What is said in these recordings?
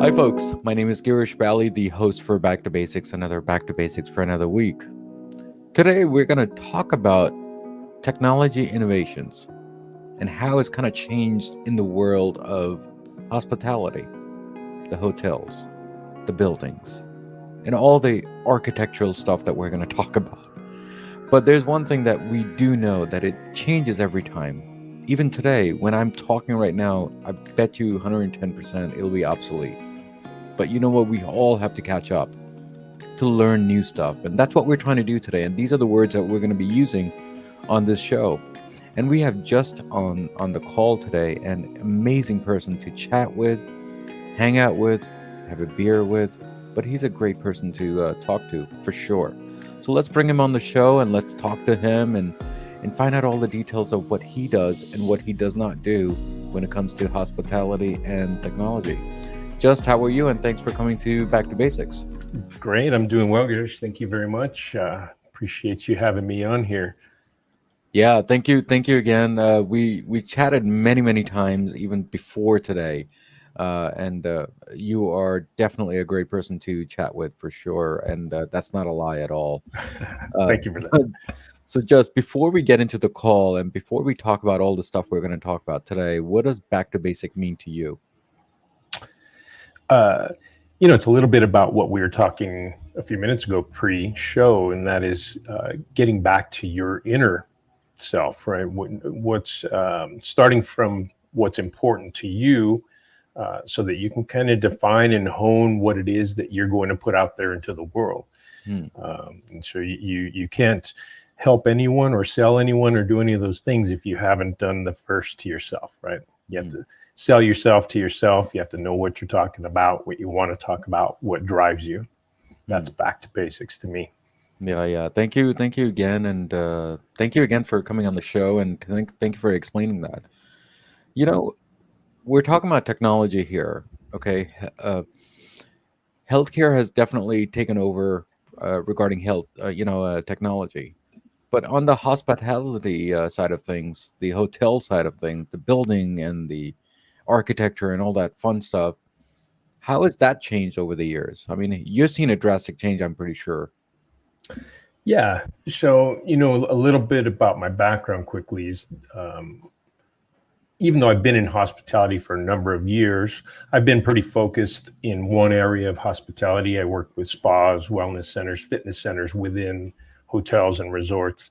Hi, folks. My name is Girish Bali, the host for Back to Basics, another Back to Basics for another week. Today, we're going to talk about technology innovations and how it's kind of changed in the world of hospitality, the hotels, the buildings, and all the architectural stuff that we're going to talk about. But there's one thing that we do know that it changes every time. Even today, when I'm talking right now, I bet you 110% it'll be obsolete. But you know what? We all have to catch up to learn new stuff. And that's what we're trying to do today. And these are the words that we're going to be using on this show. And we have just on the call today an amazing person to chat with, hang out with, have a beer with. But he's a great person to talk to for sure. So let's bring him on the show and let's talk to him and find out all the details of what he does and what he does not do when it comes to hospitality and technology. Just how are you? And thanks for coming to Back to Basics. Great. I'm doing well, Girish. Thank you very much. Appreciate you having me on here. Yeah, thank you. Thank you again. We chatted many times even before today. And you are definitely a great person to chat with for sure. And that's not a lie at all. Thank you for that. So just before we get into the call and before we talk about all the stuff we're going to talk about today, what does Back to Basic mean to you? It's a little bit about what we were talking a few minutes ago pre-show, and that is getting back to your inner self, right? What's starting from what's important to you, so that you can kind of define and hone what it is that you're going to put out there into the world. And so you can't help anyone or sell anyone or do any of those things if you haven't done the first to yourself, right? You have to sell yourself to yourself. You have to know what you're talking about, what you want to talk about, what drives you. That's back to basics to me. Yeah. Thank you again, and thank you again for coming on the show, and thank you for explaining that. You know, we're talking about technology here, okay? Healthcare has definitely taken over regarding health, technology. But on the hospitality side of things, the hotel side of things, the building and the architecture and all that fun stuff, how has that changed over the years? I mean, you've seen a drastic change, I'm pretty sure. Yeah. So, a little bit about my background quickly is, even though I've been in hospitality for a number of years, I've been pretty focused in one area of hospitality. I worked with spas, wellness centers, fitness centers within hotels and resorts.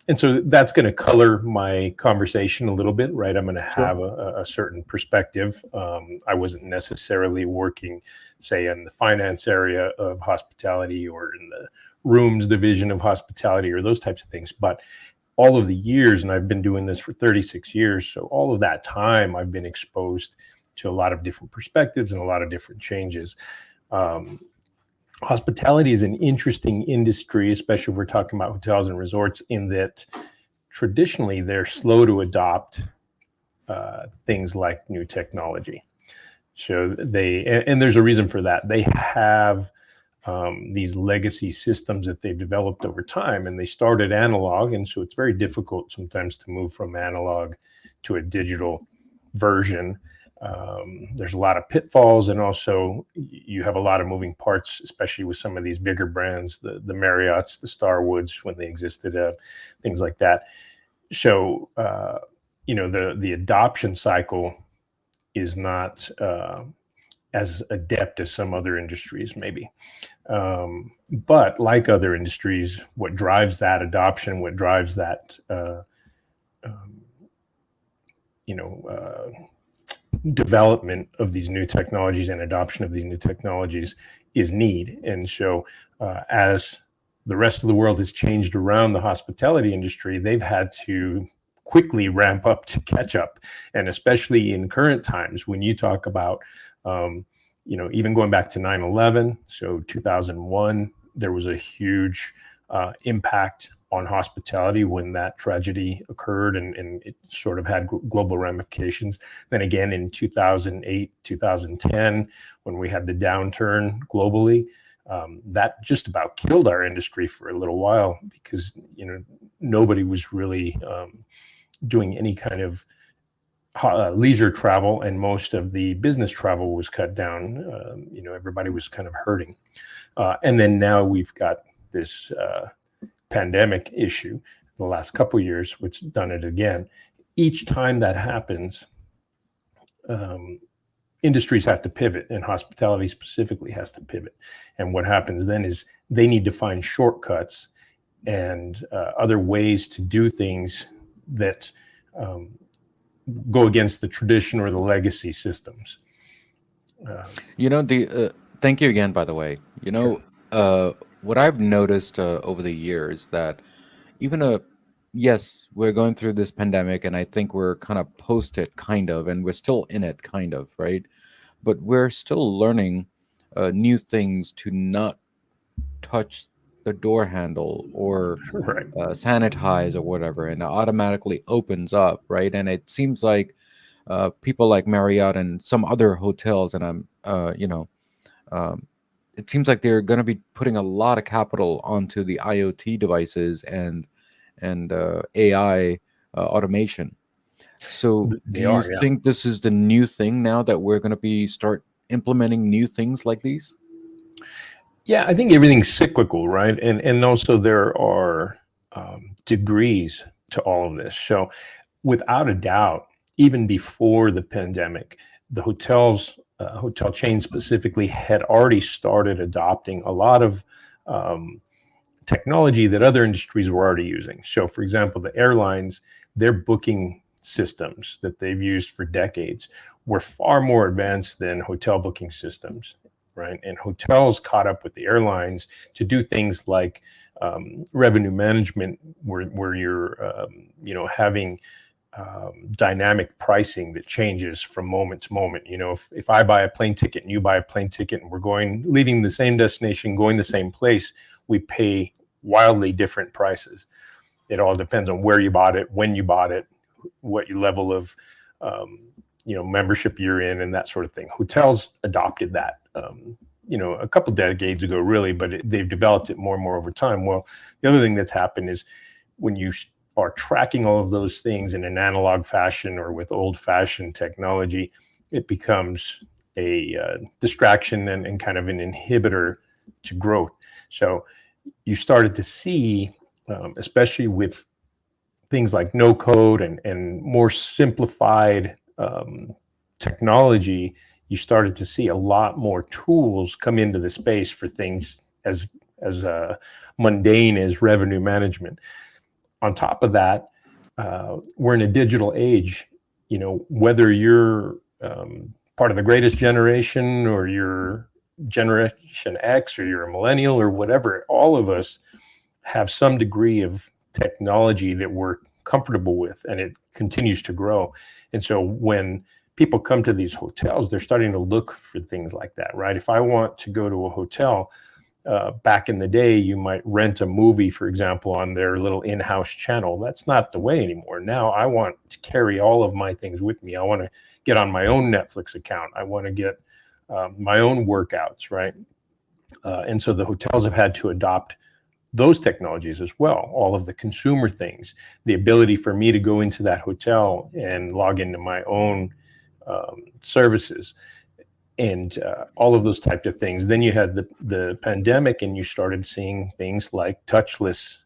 And so that's going to color my conversation a little bit, right? I'm going to have a certain perspective. I wasn't necessarily working, say, in the finance area of hospitality or in the rooms division of hospitality or those types of things. But all of the years, and I've been doing this for 36 years, so all of that time, I've been exposed to a lot of different perspectives and a lot of different changes. Hospitality is an interesting industry, especially if we're talking about hotels and resorts, in that traditionally they're slow to adopt things like new technology. So and there's a reason for that. They have these legacy systems that they've developed over time, and they started analog, and so it's very difficult sometimes to move from analog to a digital version. There's a lot of pitfalls, and also you have a lot of moving parts, especially with some of these bigger brands, the Marriotts, the Starwoods, when they existed, things like that. So, the adoption cycle is not as adept as some other industries, maybe. But like other industries, what drives that adoption, what drives that, development of these new technologies and adoption of these new technologies is need. And so as the rest of the world has changed around the hospitality industry, they've had to quickly ramp up to catch up. And especially in current times, when you talk about, even going back to 9/11, so 2001, there was a huge impact on hospitality when that tragedy occurred, and it sort of had global ramifications. Then again in 2008, 2010, when we had the downturn globally, that just about killed our industry for a little while, because nobody was really doing any kind of leisure travel and most of the business travel was cut down. Everybody was kind of hurting. And then now we've got this pandemic issue the last couple of years, which done it again. Each time that happens, industries have to pivot, and hospitality specifically has to pivot. And what happens then is they need to find shortcuts and other ways to do things that go against the tradition or the legacy systems. Thank you again, by the way. Sure. What I've noticed over the years that even yes, we're going through this pandemic, and I think we're kind of post it, kind of, and we're still in it, kind of, right? But we're still learning new things to not touch the door handle or Right. sanitize or whatever, and it automatically opens up, right? And it seems like people like Marriott and some other hotels, and it seems like they're going to be putting a lot of capital onto the IoT devices and AI automation. So, do you Yeah. think this is the new thing now that we're going to start implementing new things like these? Yeah, I think everything's cyclical, right? And also there are degrees to all of this. So without a doubt, even before the pandemic, the hotel chains specifically had already started adopting a lot of technology that other industries were already using. So for example, the airlines, their booking systems that they've used for decades were far more advanced than hotel booking systems. Right. And hotels caught up with the airlines to do things like revenue management, where you're, having dynamic pricing that changes from moment to moment. If I buy a plane ticket and you buy a plane ticket and we're leaving the same destination, going the same place, we pay wildly different prices. It all depends on where you bought it, when you bought it, what your level of membership you're in, and that sort of thing. Hotels adopted that, a couple decades ago, really, but they've developed it more and more over time. Well, the other thing that's happened is when you are tracking all of those things in an analog fashion or with old-fashioned technology, it becomes a distraction and kind of an inhibitor to growth. So you started to see, especially with things like no code and more simplified technology, you started to see a lot more tools come into the space for things as mundane as revenue management. On top of that, we're in a digital age. Whether you're part of the greatest generation or you're Generation X or you're a millennial or whatever, all of us have some degree of technology that we're comfortable with, and it continues to grow. And so when people come to these hotels, they're starting to look for things like that, right? If I want to go to a hotel, back in the day, you might rent a movie, for example, on their little in-house channel. That's not the way anymore. Now I want to carry all of my things with me. I want to get on my own Netflix account. I want to get my own workouts, right? And so the hotels have had to adopt those technologies as well, all of the consumer things, the ability for me to go into that hotel and log into my own services, and all of those types of things. Then you had the pandemic, and you started seeing things like touchless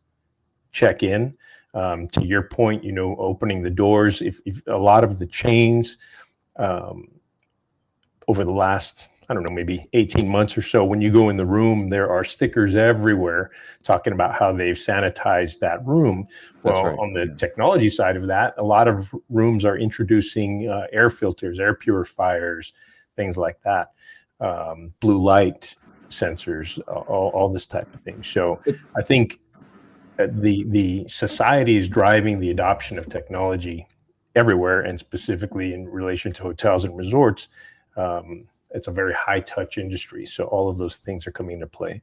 check-in. To your point, opening the doors. If a lot of the chains over the last, I don't know, maybe 18 months or so, when you go in the room, there are stickers everywhere talking about how they've sanitized that room. Well, right. On the technology side of that, a lot of rooms are introducing air filters, air purifiers, things like that, blue light sensors, all this type of thing. So I think the society is driving the adoption of technology everywhere, and specifically in relation to hotels and resorts. It's a very high touch industry. So all of those things are coming into play.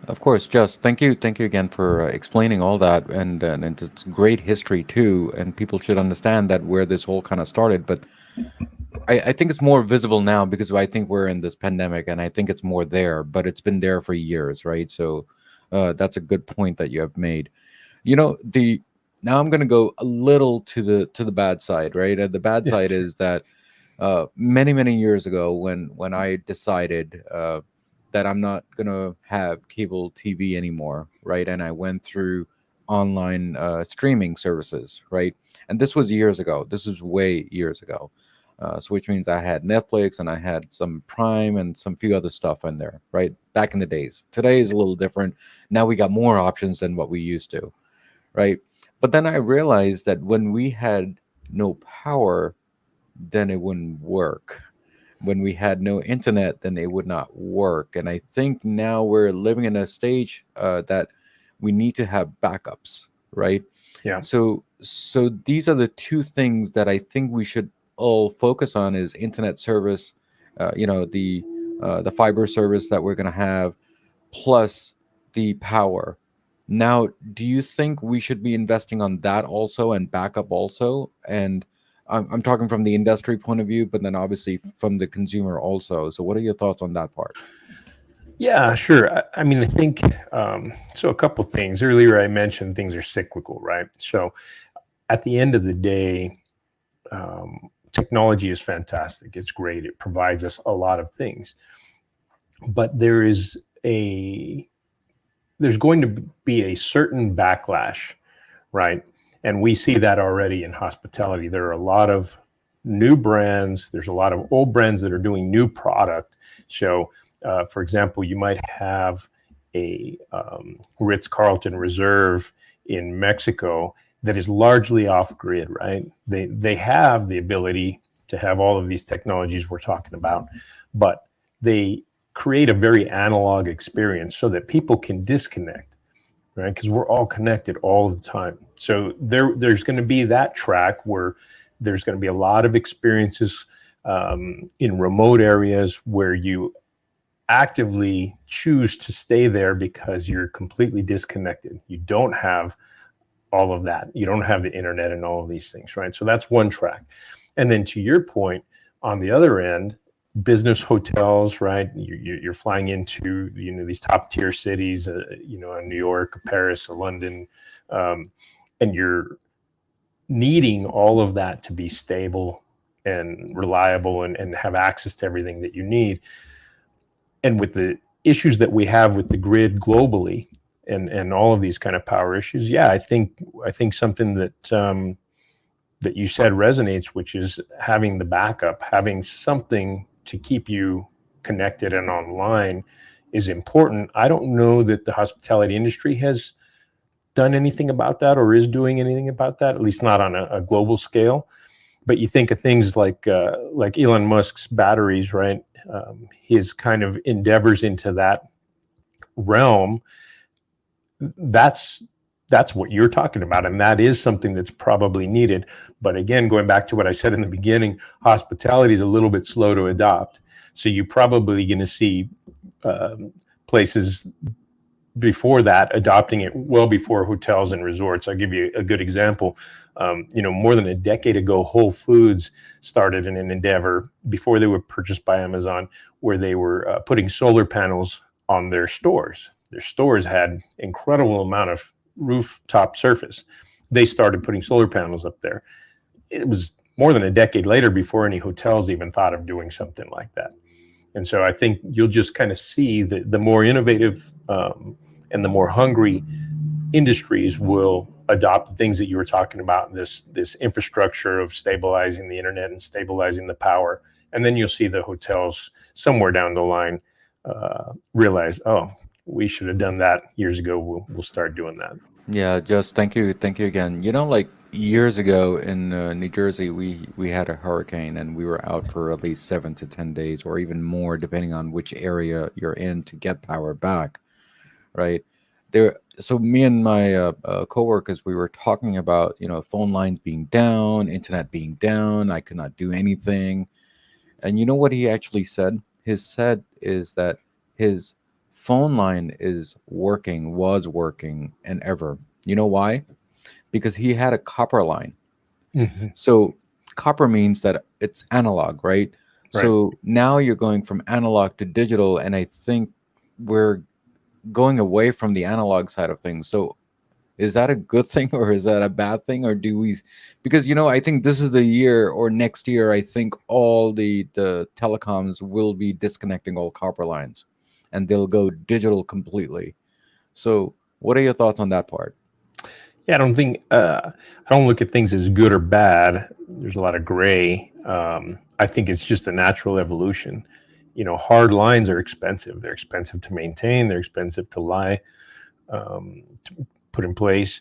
Of course, Jess, thank you again for explaining all that, and it's great history too, and people should understand that where this whole kind of started. But I think it's more visible now because I think we're in this pandemic, and I think it's more there, but it's been there for years, right? So that's a good point that you have made. now I'm going to go a little to the bad side, right? The bad Yeah, side sure. is that many years ago, when I decided that I'm not going to have cable TV anymore, right? And I went through online streaming services, right? And this was years ago. This was way years ago. So which means I had Netflix and I had some Prime and some few other stuff in there, right? Back in the days. Today is a little different. Now we got more options than what we used to, right? But then I realized that when we had no power, then it wouldn't work. When we had no internet, then it would not work. And I think now we're living in a stage that we need to have backups, right? Yeah. So these are the two things that I think we should all focus on: is internet service, the fiber service that we're going to have, plus the power. Now, do you think we should be investing on that also and backup also? And I'm talking from the industry point of view, but then obviously from the consumer also. So, what are your thoughts on that part? Yeah, sure. I mean, I think so. A couple things. Earlier, I mentioned things are cyclical, right? So, at the end of the day, technology is fantastic. It's great. It provides us a lot of things, but there's going to be a certain backlash, right? And we see that already in hospitality. There are a lot of new brands. There's a lot of old brands that are doing new product. So, for example, you might have a Ritz-Carlton Reserve in Mexico that is largely off grid, right? They have the ability to have all of these technologies we're talking about, but they create a very analog experience so that people can disconnect, right? Because we're all connected all the time. So there's going to be that track where there's going to be a lot of experiences in remote areas where you actively choose to stay there because you're completely disconnected. You don't have all of that. You don't have the internet and all of these things, right? So that's one track. And then to your point, on the other end, business hotels, right? You're flying into these top tier cities, New York, Paris, London, and you're needing all of that to be stable and reliable and have access to everything that you need. And with the issues that we have with the grid globally and all of these kind of power issues, yeah, I think something that you said resonates, which is having the backup, having something to keep you connected and online is important. I don't know that the hospitality industry has done anything about that or is doing anything about that, at least not on a global scale. But you think of things like Elon Musk's batteries, right? His kind of endeavors into that realm. That's what you're talking about, and that is something that's probably needed. But again, going back to what I said in the beginning, hospitality is a little bit slow to adopt. So you're probably going to see places before that adopting it well before hotels and resorts. I'll give you a good example. More than a decade ago, Whole Foods started in an endeavor before they were purchased by Amazon, where they were putting solar panels on their stores. Their stores had incredible amount of rooftop surface. They started putting solar panels up there. It was more than a decade later before any hotels even thought of doing something like that. And so I think you'll just kind of see that the more innovative and the more hungry industries will adopt the things that you were talking about, this infrastructure of stabilizing the internet and stabilizing the power. And then you'll see the hotels somewhere down the line realize, oh, we should have done that years ago. We'll start doing that. Yeah, just thank you again. Like years ago in New Jersey, we had a hurricane and we were out for at least 7 to 10 days, or even more, depending on which area you're in, to get power back. Right there. So me and my coworkers, we were talking about phone lines being down, internet being down. I could not do anything. And you know what he actually said? Said is that his phone line was working, and ever. You know why? Because he had a copper line. Mm-hmm. So copper means that it's analog, right? So now you're going from analog to digital, and I think we're going away from the analog side of things. So Is that a good thing or is that a bad thing? Or do we, because, I think this is the year or next year, I think all the telecoms will be disconnecting all copper lines and they'll go digital completely. So what are your thoughts on that part? Yeah, I don't look at things as good or bad. There's a lot of gray. I think it's just a natural evolution. Hard lines are expensive. They're expensive to maintain. They're expensive to put in place.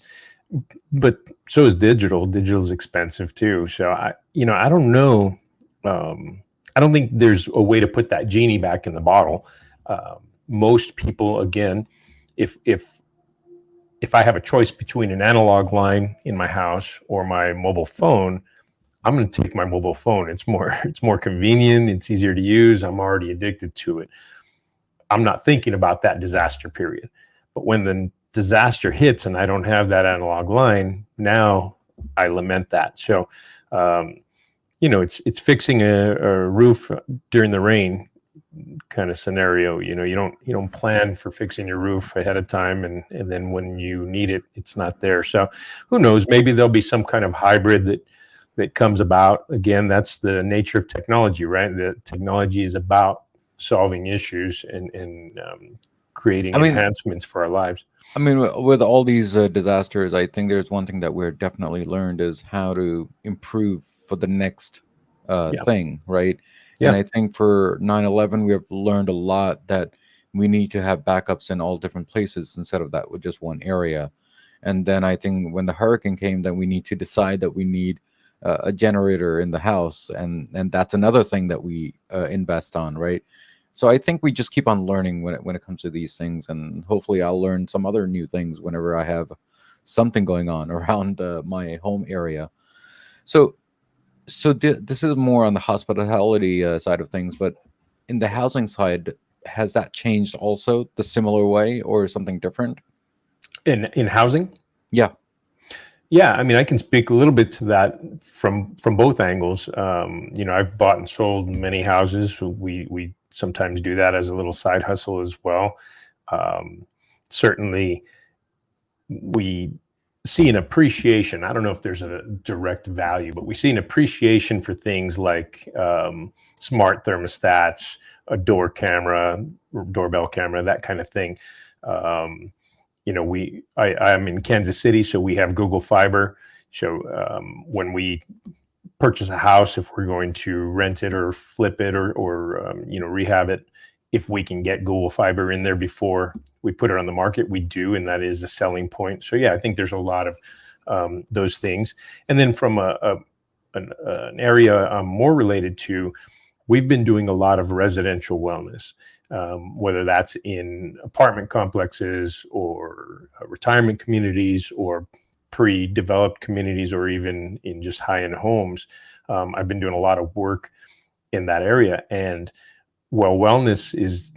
But so is digital. Digital is expensive too. So I don't know. I don't think there's a way to put that genie back in the bottle. Most people, again, if I have a choice between an analog line in my house or my mobile phone, I'm going to take my mobile phone. It's more convenient. It's easier to use. I'm already addicted to it. I'm not thinking about that disaster period. But when the disaster hits and I don't have that analog line, now I lament that. So, it's fixing a roof during the rain kind of scenario. You don't plan for fixing your roof ahead of time, and then when you need it, it's not there. So who knows, maybe there'll be some kind of hybrid that comes about. Again, that's the nature of technology, right? The technology is about solving issues and creating enhancements for our lives. I mean, with all these disasters, I think there's one thing that we're definitely learned is how to improve for the next thing, right? Yeah. And I think for 9/11, we have learned a lot that we need to have backups in all different places instead of that with just one area. And then I think when the hurricane came, then we need to decide that we need a generator in the house, and that's another thing that we invest on, right? So I think we just keep on learning when it comes to these things, and hopefully I'll learn some other new things whenever I have something going on around my home area. So this is more on the hospitality side of things, but in the housing side, has that changed also the similar way or something different? In housing? Yeah. Yeah, I mean, I can speak a little bit to that from both angles. I've bought and sold many houses. We sometimes do that as a little side hustle as well. Certainly, we see an appreciation. I don't know if there's a direct value, but we see an appreciation for things like smart thermostats, a door camera, doorbell camera, that kind of thing. I'm in Kansas City, so we have Google Fiber. So when we purchase a house, if we're going to rent it or flip it or rehab it, if we can get Google Fiber in there before we put it on the market, we do, and that is a selling point. So yeah, I think there's a lot of those things. And then from an area I'm more related to, we've been doing a lot of residential wellness. Whether that's in apartment complexes or retirement communities or pre-developed communities or even in just high-end homes. I've been doing a lot of work in that area. And wellness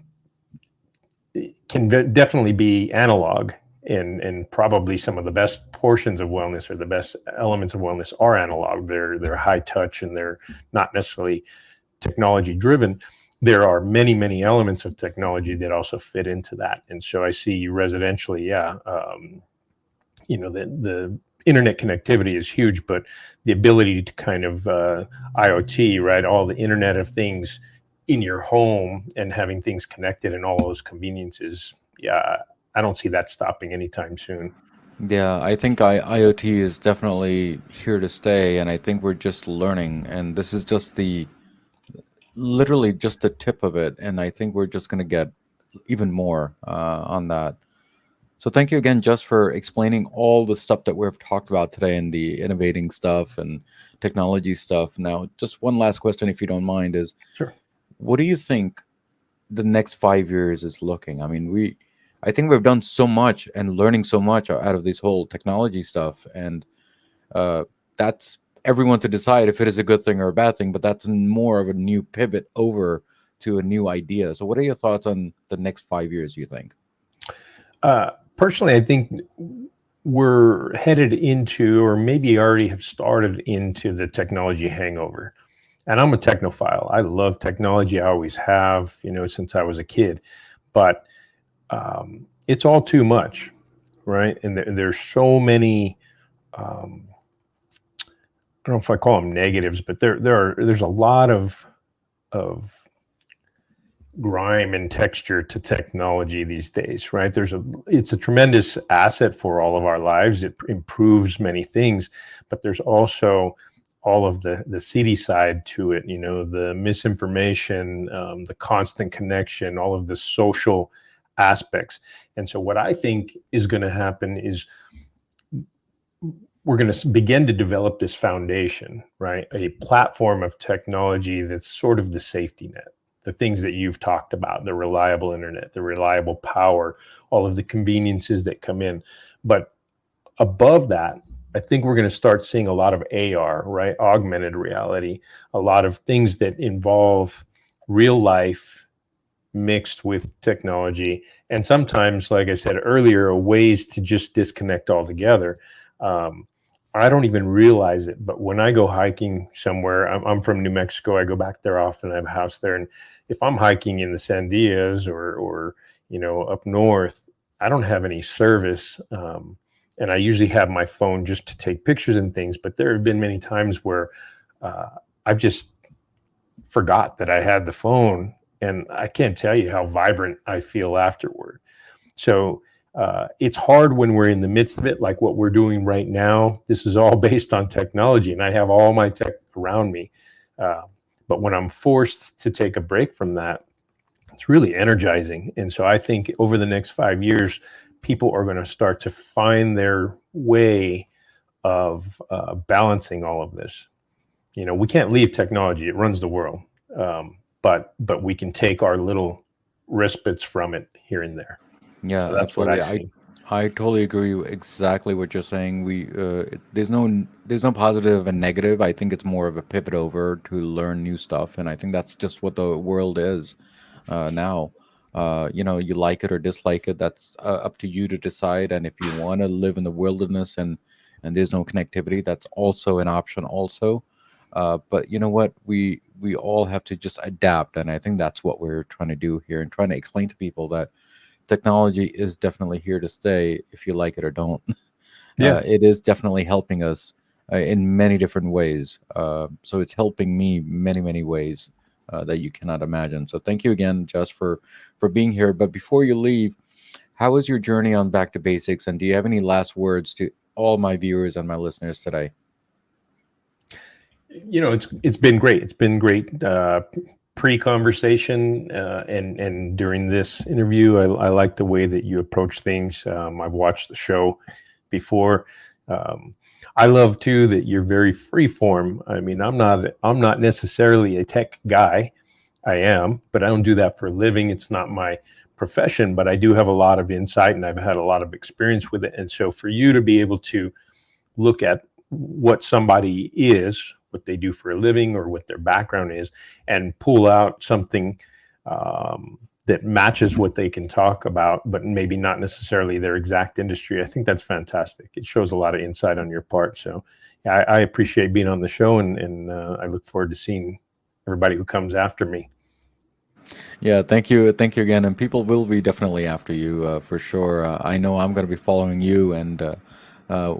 can definitely be analog, and probably some of the best portions of wellness or the best elements of wellness are analog. They're high touch and they're not necessarily technology driven. There are many, many elements of technology that also fit into that. And so I see residentially, the internet connectivity is huge, but the ability to kind of IoT, right? All the Internet of Things in your home and having things connected and all those conveniences. Yeah, I don't see that stopping anytime soon. Yeah, I think IoT is definitely here to stay, and I think we're just learning, and this is just literally just the tip of it, and I think we're just going to get even more on that. So thank you again, just for explaining all the stuff that we've talked about today and the innovating stuff and technology stuff. Now, just one last question, if you don't mind, is Sure. What do you think the next 5 years is looking? I mean, I think we've done so much and learning so much out of this whole technology stuff, and that's everyone to decide if it is a good thing or a bad thing, but that's more of a new pivot over to a new idea. So what are your thoughts on the next 5 years, you think? Personally, I think we're headed into, or maybe already have started into, the technology hangover. And I'm a technophile. I love technology. I always have, since I was a kid. But it's all too much, right? And there's so many, I don't know if I call them negatives, but there's a lot of grime and texture to technology these days, right? It's a tremendous asset for all of our lives. It improves many things, but there's also all of the seedy side to it, the misinformation, the constant connection, all of the social aspects. And so what I think is going to happen is we're going to begin to develop this foundation, right? A platform of technology that's sort of the safety net, the things that you've talked about, the reliable internet, the reliable power, all of the conveniences that come in. But above that, I think we're going to start seeing a lot of AR, right? Augmented reality, a lot of things that involve real life mixed with technology. And sometimes, like I said earlier, ways to just disconnect altogether. I don't even realize it, but when I go hiking somewhere, I'm from New Mexico. I go back there often. I have a house there. And if I'm hiking in the Sandias or up north, I don't have any service. And I usually have my phone just to take pictures and things. But there have been many times where I've just forgot that I had the phone. And I can't tell you how vibrant I feel afterward. So it's hard when we're in the midst of it, like what we're doing right now. This is all based on technology, and I have all my tech around me. But when I'm forced to take a break from that, it's really energizing. And so I think over the next 5 years, people are going to start to find their way of balancing all of this. We can't leave technology. It runs the world. But we can take our little respites from it here and there. Yeah, So that's what absolutely. I totally agree with exactly what you're saying. There's no positive and negative. I think it's more of a pivot over to learn new stuff, and I think that's just what the world is now. You like it or dislike it. That's up to you to decide. And if you want to live in the wilderness and there's no connectivity, that's also an option. Also, but you know what? We all have to just adapt, and I think that's what we're trying to do here, and trying to explain to people that technology is definitely here to stay, if you like it or don't. Yeah. It is definitely helping us in many different ways. So it's helping me many ways that you cannot imagine. So thank you again, Jess, for being here. But before you leave, how was your journey on Back to Basics? And do you have any last words to all my viewers and my listeners today? It's been great. It's been great pre-conversation and during this interview. I like the way that you approach things. I've watched the show before. I love too that you're very free form. I mean, I'm not necessarily a tech guy. I am, but I don't do that for a living. It's not my profession, but I do have a lot of insight and I've had a lot of experience with it. And so for you to be able to look at what somebody is, what they do for a living, or what their background is, and pull out something that matches what they can talk about, but maybe not necessarily their exact industry. I think that's fantastic. It shows a lot of insight on your part. So I appreciate being on the show, and I look forward to seeing everybody who comes after me. Yeah, thank you again. And people will be definitely after you for sure. I know I'm going to be following you, and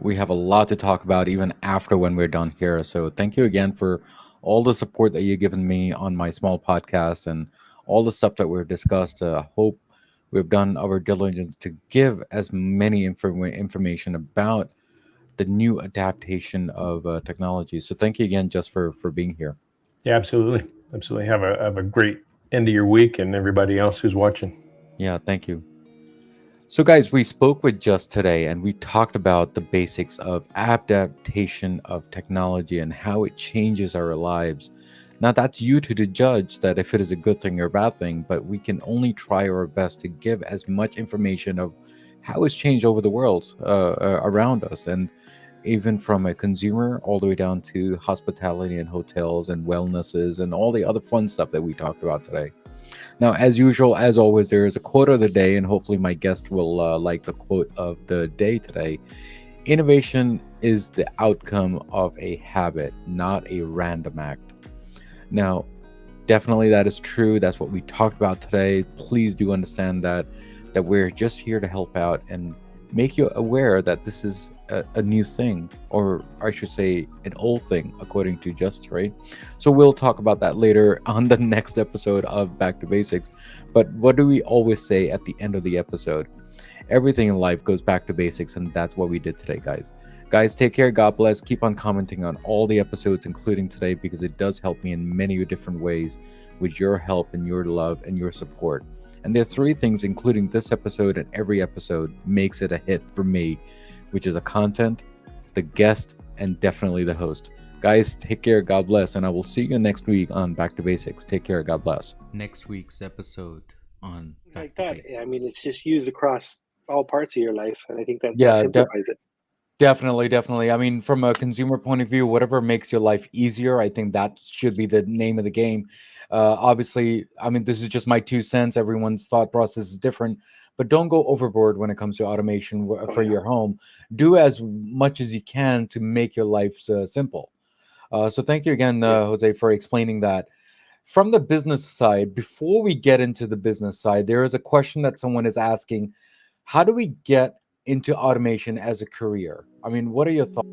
we have a lot to talk about even after when we're done here. So thank you again for all the support that you've given me on my small podcast and all the stuff that we've discussed. Hope we've done our diligence to give as many information about the new adaptation of technology. So thank you again, just for being here. Yeah, absolutely. Absolutely. Have a great end of your week, and everybody else who's watching. Yeah, thank you. So guys, we spoke with Just today, and we talked about the basics of adaptation of technology and how it changes our lives. Now that's you to judge that if it is a good thing or a bad thing, but we can only try our best to give as much information of how it's changed over the world around us, and even from a consumer all the way down to hospitality and hotels and wellnesses and all the other fun stuff that we talked about today. Now, as usual, as always, there is a quote of the day, and hopefully my guest will like the quote of the day today. Innovation is the outcome of a habit, not a random act. Now, definitely that is true. That's what we talked about today. Please do understand that we're just here to help out and make you aware that this is a new thing, or I should say an old thing, according to Just, right? So we'll talk about that later on the next episode of Back to Basics. But what do we always say at the end of the episode? Everything in life goes back to basics, and that's what we did today, guys. Guys, take care. God bless. Keep on commenting on all the episodes, including today, because it does help me in many different ways with your help and your love and your support. And there are three things, including this episode and every episode, makes it a hit for me, which is the content, the guest, and definitely the host. Guys, take care. God bless. And I will see you next week on Back to Basics. Take care. God bless. Next week's episode on like that. I mean, it's just used across all parts of your life, and I think that Yeah, simplifies it. Definitely. I mean, from a consumer point of view, whatever makes your life easier, I think that should be the name of the game. Obviously, I mean, this is just my 2 cents. Everyone's thought process is different, but don't go overboard when it comes to automation for your home. Do as much as you can to make your life simple. So thank you again, Jose, for explaining that. From the business side, before we get into the business side, there is a question that someone is asking: how do we get into automation as a career? I mean, what are your thoughts?